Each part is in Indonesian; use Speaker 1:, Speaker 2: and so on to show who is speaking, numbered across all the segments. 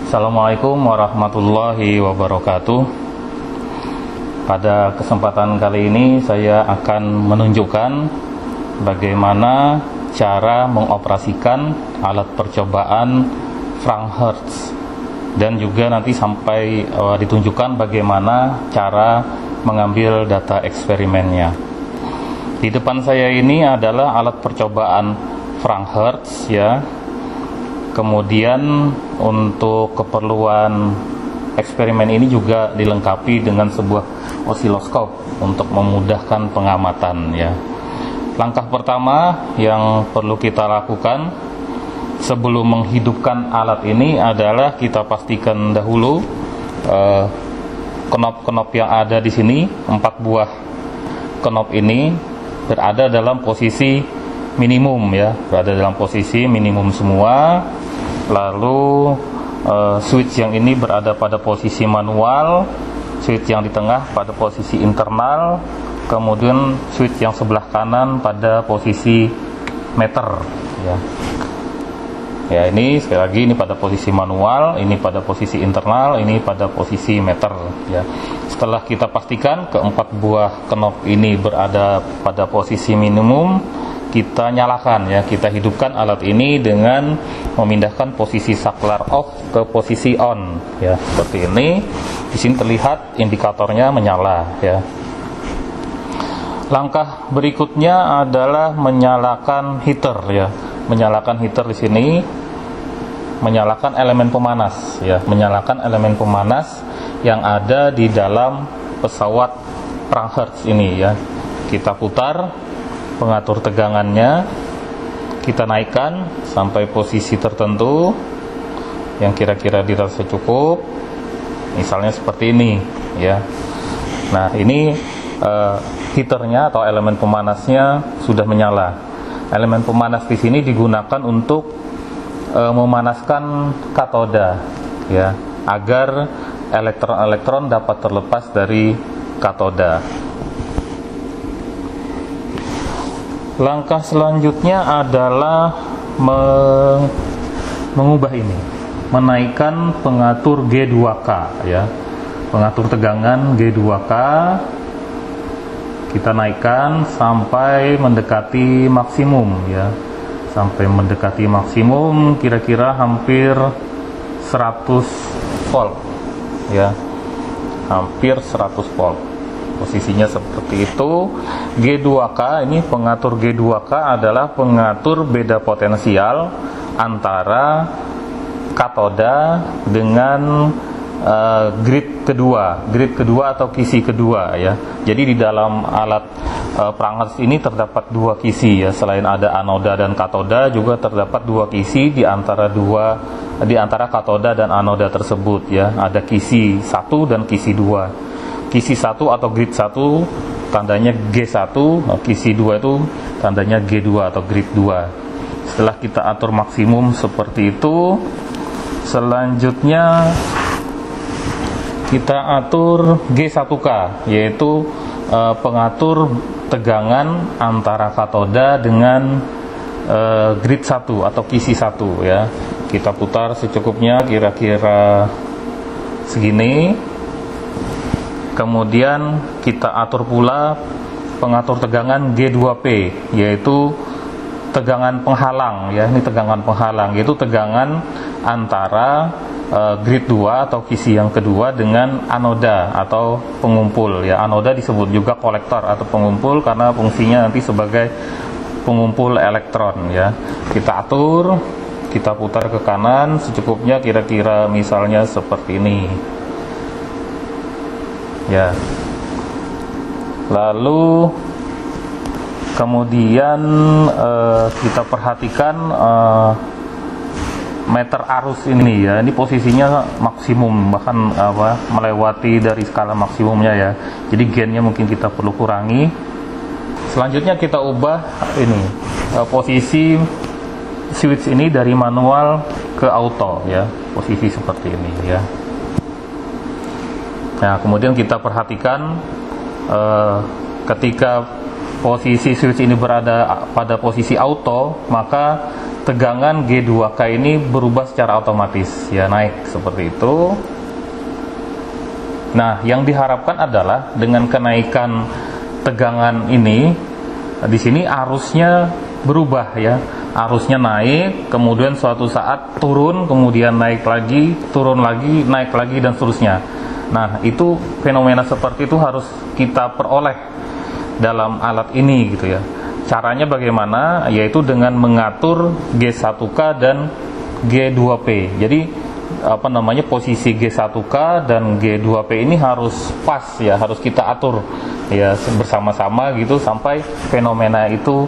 Speaker 1: Assalamualaikum warahmatullahi wabarakatuh. Pada kesempatan kali ini saya akan menunjukkan bagaimana cara mengoperasikan alat percobaan Frank Hertz, dan juga nanti sampai ditunjukkan bagaimana cara mengambil data eksperimennya. Di depan saya ini adalah alat percobaan Frank Hertz ya. Kemudian untuk keperluan eksperimen ini juga dilengkapi dengan sebuah osiloskop untuk memudahkan pengamatan ya. Langkah pertama yang perlu kita lakukan sebelum menghidupkan alat ini adalah kita pastikan dahulu knop-knop yang ada di sini, 4 buah knop ini berada dalam posisi minimum ya, berada dalam posisi minimum semua. Lalu switch yang ini berada pada posisi manual, switch yang di tengah pada posisi internal, kemudian switch yang sebelah kanan pada posisi meter ya. Ya, ini sekali lagi ini pada posisi manual, ini pada posisi internal, ini pada posisi meter ya. Setelah kita pastikan keempat buah knop ini berada pada posisi minimum, kita nyalakan ya, kita hidupkan alat ini dengan memindahkan posisi saklar off ke posisi on ya, seperti ini. Di sini terlihat indikatornya menyala ya. Langkah berikutnya adalah menyalakan heater ya. Menyalakan heater di sini, menyalakan elemen pemanas ya, menyalakan elemen pemanas yang ada di dalam pesawat Frank Hertz ini ya. Kita putar pengatur tegangannya, kita naikkan sampai posisi tertentu yang kira-kira dirasa cukup, misalnya seperti ini ya. Nah, ini heaternya atau elemen pemanasnya sudah menyala. Elemen pemanas di sini digunakan untuk memanaskan katoda ya, agar elektron-elektron dapat terlepas dari katoda. Langkah selanjutnya adalah mengubah ini, menaikkan pengatur G2K ya. Pengatur tegangan G2K kita naikkan sampai mendekati maksimum ya. Sampai mendekati maksimum, kira-kira hampir 100 volt ya. Hampir 100 volt. Posisinya seperti itu. G2K ini, pengatur G2K adalah pengatur beda potensial antara katoda dengan grid kedua atau kisi kedua ya. Jadi di dalam alat Frank Hertz ini terdapat 2 kisi ya. Selain ada anoda dan katoda, juga terdapat 2 kisi di antara katoda dan anoda tersebut ya. Ada kisi 1 dan kisi 2. Kisi 1 atau grid 1 tandanya G1, kisi 2 itu tandanya G2 atau grid 2. Setelah kita atur maksimum seperti itu, selanjutnya kita atur G1K, yaitu pengatur tegangan antara katoda dengan grid 1 atau kisi 1 ya. Kita putar secukupnya, kira-kira segini. Kemudian kita atur pula pengatur tegangan G2P, yaitu tegangan penghalang ya. Ini tegangan penghalang, yaitu tegangan antara grid 2 atau kisi yang kedua dengan anoda atau pengumpul ya. Anoda disebut juga kolektor atau pengumpul karena fungsinya nanti sebagai pengumpul elektron ya. Kita atur, kita putar ke kanan secukupnya, kira-kira misalnya seperti ini ya. Lalu kemudian kita perhatikan meter arus ini ya. Ini posisinya maksimum, bahkan melewati dari skala maksimumnya ya. Jadi gainnya mungkin kita perlu kurangi. Selanjutnya kita ubah ini posisi switch ini dari manual ke auto ya. Posisi seperti ini ya. Nah, kemudian kita perhatikan ketika posisi switch ini berada pada posisi auto, maka tegangan G2K ini berubah secara otomatis, ya, naik seperti itu. Nah, yang diharapkan adalah dengan kenaikan tegangan ini, di sini arusnya berubah, ya, arusnya naik, kemudian suatu saat turun, kemudian naik lagi, turun lagi, naik lagi, dan seterusnya. Nah, itu fenomena seperti itu harus kita peroleh dalam alat ini, gitu ya. Caranya bagaimana? Yaitu dengan mengatur G1K dan G2P. Jadi posisi G1K dan G2P ini harus pas, ya, harus kita atur, ya, bersama-sama gitu sampai fenomena itu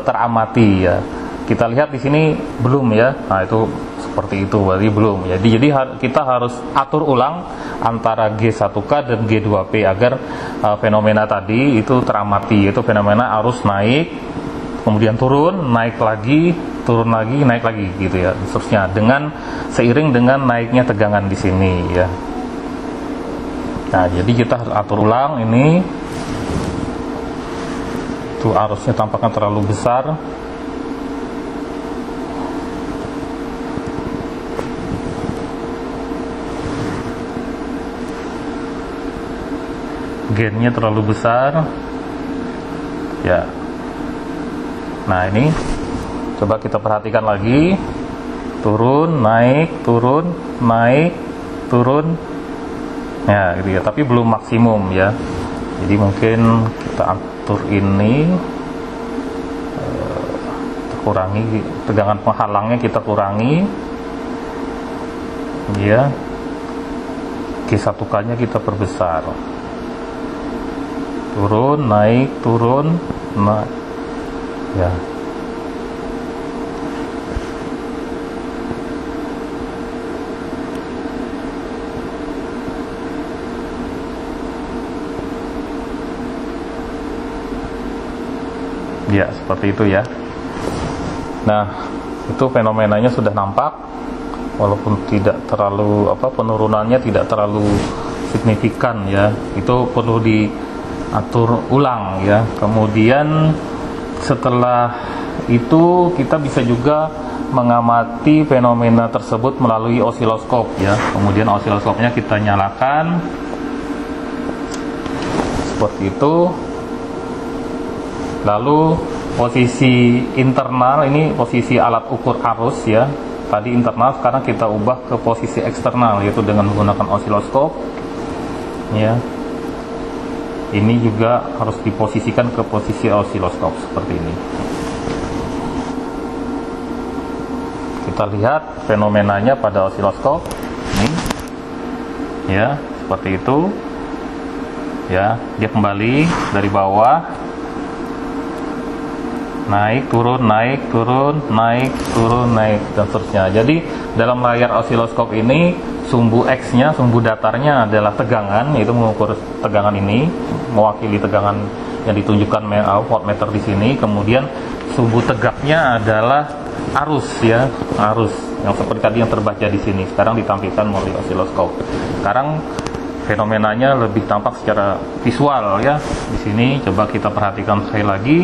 Speaker 1: teramati, ya. Kita lihat di sini belum, ya. Nah, itu seperti itu, berarti belum. Jadi kita harus atur ulang antara G1K dan G2P agar fenomena tadi itu teramati, yaitu fenomena arus naik, kemudian turun, naik lagi, turun lagi, naik lagi, gitu ya, seterusnya, dengan seiring dengan naiknya tegangan di sini, ya. Nah, jadi kita harus atur ulang ini. Tuh, arusnya tampaknya terlalu besar. Gennya terlalu besar, ya. Nah, ini coba kita perhatikan lagi, turun, naik, turun, naik, turun, ya, gitu ya. Tapi belum maksimum, ya. Jadi mungkin kita atur ini, kita kurangi tegangan penghalangnya, kita kurangi, ya. G1K-nya kita perbesar. Turun, naik, turun, naik, ya. Ya, seperti itu, ya. Nah, itu fenomenanya sudah nampak, walaupun tidak terlalu penurunannya tidak terlalu signifikan, ya. Itu perlu diatur ulang, ya. Kemudian setelah itu kita bisa juga mengamati fenomena tersebut melalui osiloskop, ya. Kemudian osiloskopnya kita nyalakan seperti itu. Lalu posisi internal, ini posisi alat ukur arus, ya. Tadi internal, sekarang kita ubah ke posisi eksternal, yaitu dengan menggunakan osiloskop, ya. Ini juga harus diposisikan ke posisi osiloskop seperti ini. Kita lihat fenomenanya pada osiloskop ini, ya, seperti itu, ya. Dia kembali dari bawah, naik, turun, naik, turun, naik, turun, naik, dan seterusnya. Jadi dalam layar osiloskop ini sumbu X-nya, sumbu datarnya adalah tegangan, yaitu mengukur tegangan ini, mewakili tegangan yang ditunjukkan voltmeter di sini. Kemudian sumbu tegaknya adalah arus, ya, arus yang seperti tadi yang terbaca di sini. Sekarang ditampilkan melalui osiloskop. Sekarang fenomenanya lebih tampak secara visual, ya. Di sini coba kita perhatikan sekali lagi.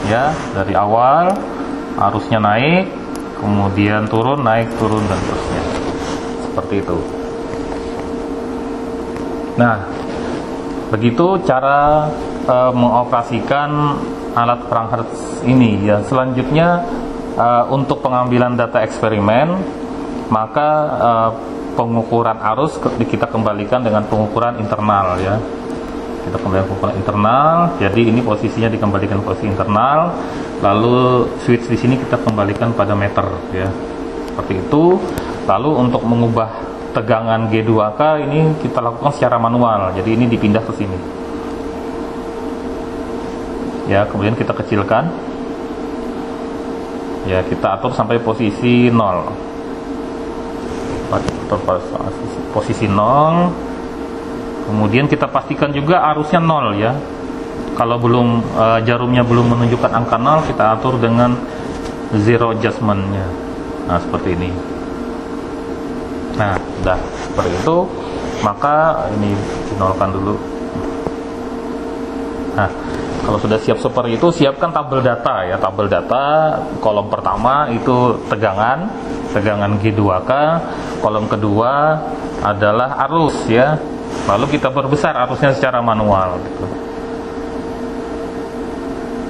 Speaker 1: Ya, dari awal arusnya naik, kemudian turun, naik, turun, dan seterusnya, seperti itu. Nah, begitu cara mengoperasikan alat perang Hertz ini, ya. Selanjutnya untuk pengambilan data eksperimen, maka pengukuran arus kita kembalikan dengan pengukuran internal, ya. Kita kembalikan pengukuran internal. Jadi ini posisinya dikembalikan posisi internal. Lalu switch di sini kita kembalikan pada meter, ya. Seperti itu. Lalu untuk mengubah tegangan G2K ini kita lakukan secara manual. Jadi ini dipindah ke sini. Ya, kemudian kita kecilkan. Ya, kita atur sampai posisi 0. Atur posisi 0. Kemudian kita pastikan juga arusnya 0, ya. Kalau belum jarumnya belum menunjukkan angka 0, kita atur dengan zero adjustment-nya. Nah, seperti ini. Nah, sudah seperti itu. Maka ini dinolkan dulu. Nah, Kalau sudah siap seperti itu, siapkan tabel data ya. Tabel data kolom pertama itu tegangan G2K, kolom kedua adalah arus ya. Lalu kita perbesar arusnya secara manual gitu.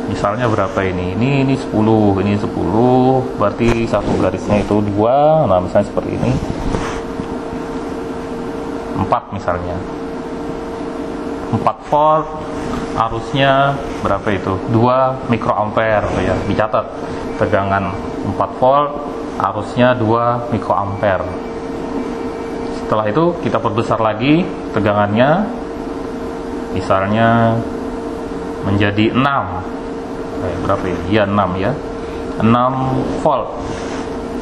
Speaker 1: Misalnya berapa ini? Ini 10, ini 10, berarti satu garisnya itu 2. Nah, misalnya seperti ini. 4 misalnya. 4 volt, arusnya berapa itu? 2 mikroampere ya. Dicatat. Tegangan 4 volt, arusnya 2 mikroampere. Setelah itu kita perbesar lagi tegangannya, misalnya menjadi 6. Berapa ya? Ya 6 ya. 6 volt.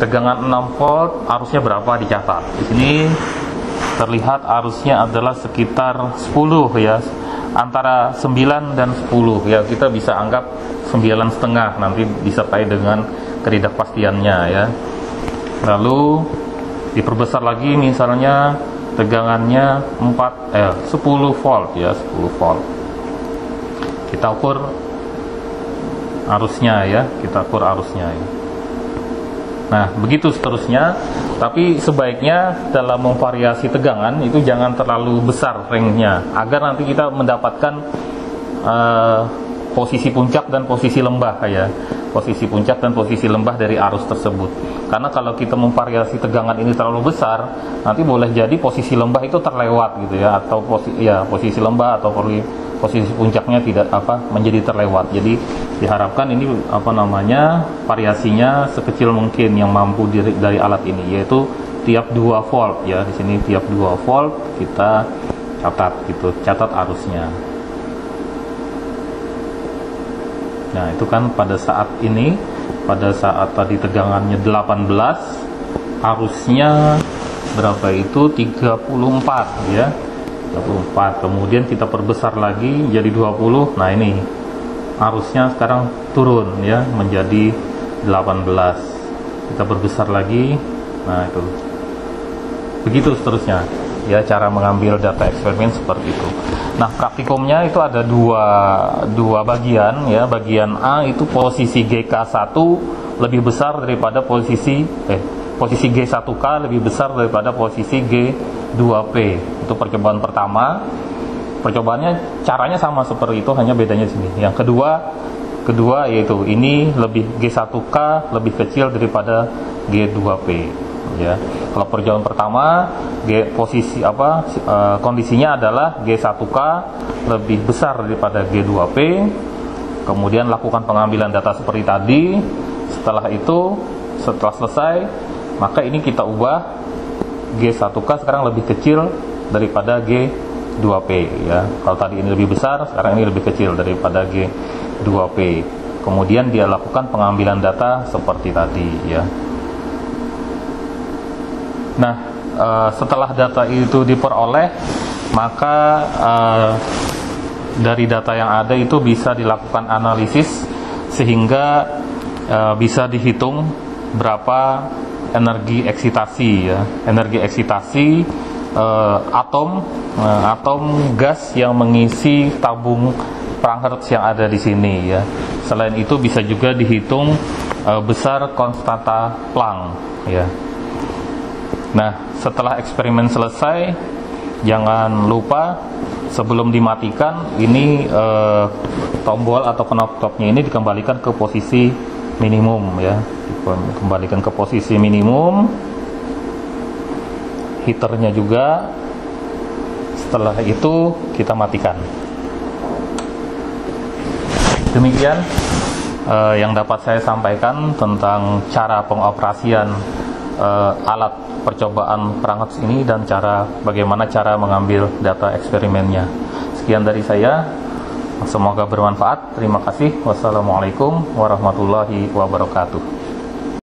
Speaker 1: Tegangan 6 volt, arusnya berapa dicatat. Di sini terlihat arusnya adalah sekitar 10 ya. Antara 9 dan 10 ya. Kita bisa anggap 9,5 nanti disertai dengan ketidakpastiannya ya. Lalu diperbesar lagi, misalnya tegangannya 10 volt ya, 10 volt. Kita ukur arusnya ya, kita ukur arusnya ya. Nah, begitu seterusnya. Tapi sebaiknya dalam memvariasi tegangan itu jangan terlalu besar range-nya, agar nanti kita mendapatkan posisi puncak dan posisi lembah ya. Posisi puncak dan posisi lembah dari arus tersebut. Karena kalau kita memvariasi tegangan ini terlalu besar, nanti boleh jadi posisi lembah itu terlewat gitu ya, atau posisi lembah atau posisi puncaknya tidak menjadi terlewat. Jadi diharapkan ini variasinya sekecil mungkin yang mampu dari alat ini, yaitu tiap 2 volt ya. Di sini tiap 2 volt kita catat gitu, catat arusnya. Nah, itu kan pada saat ini, pada saat tadi tegangannya 18, arusnya berapa itu? 34 ya. 34. Kemudian kita perbesar lagi jadi 20. Nah, ini arusnya sekarang turun ya menjadi 18. Kita perbesar lagi. Nah, itu. Begitu seterusnya. Ya, cara mengambil data eksperimen seperti itu. Nah, praktikumnya itu ada dua bagian ya. Bagian A itu posisi GK1 lebih besar daripada posisi G1K lebih besar daripada posisi G2P. Itu percobaan pertama. Percobaannya caranya sama seperti itu, hanya bedanya di sini. Yang kedua yaitu ini lebih G1K lebih kecil daripada G2P. Ya, kalau perjalanan pertama kondisinya adalah G1K lebih besar daripada G2P. Kemudian lakukan pengambilan data seperti tadi. Setelah selesai, maka ini kita ubah G1K sekarang lebih kecil daripada G2P ya. Kalau tadi ini lebih besar, sekarang ini lebih kecil daripada G2P. Kemudian dia lakukan pengambilan data seperti tadi ya. Nah, setelah data itu diperoleh, maka dari data yang ada itu bisa dilakukan analisis sehingga bisa dihitung berapa energi eksitasi ya. Energi eksitasi atom gas yang mengisi tabung perang Hertz yang ada di sini ya. Selain itu bisa juga dihitung besar konstanta Planck ya. Nah, setelah eksperimen selesai, jangan lupa sebelum dimatikan ini tombol atau knob stopnya ini dikembalikan ke posisi minimum ya. Kembalikan ke posisi minimum. Heaternya juga. Setelah itu kita matikan. Demikian yang dapat saya sampaikan tentang cara pengoperasian alat percobaan perang Hertz ini dan bagaimana cara mengambil data eksperimennya. Sekian dari saya, semoga bermanfaat. Terima kasih. Wassalamualaikum warahmatullahi wabarakatuh.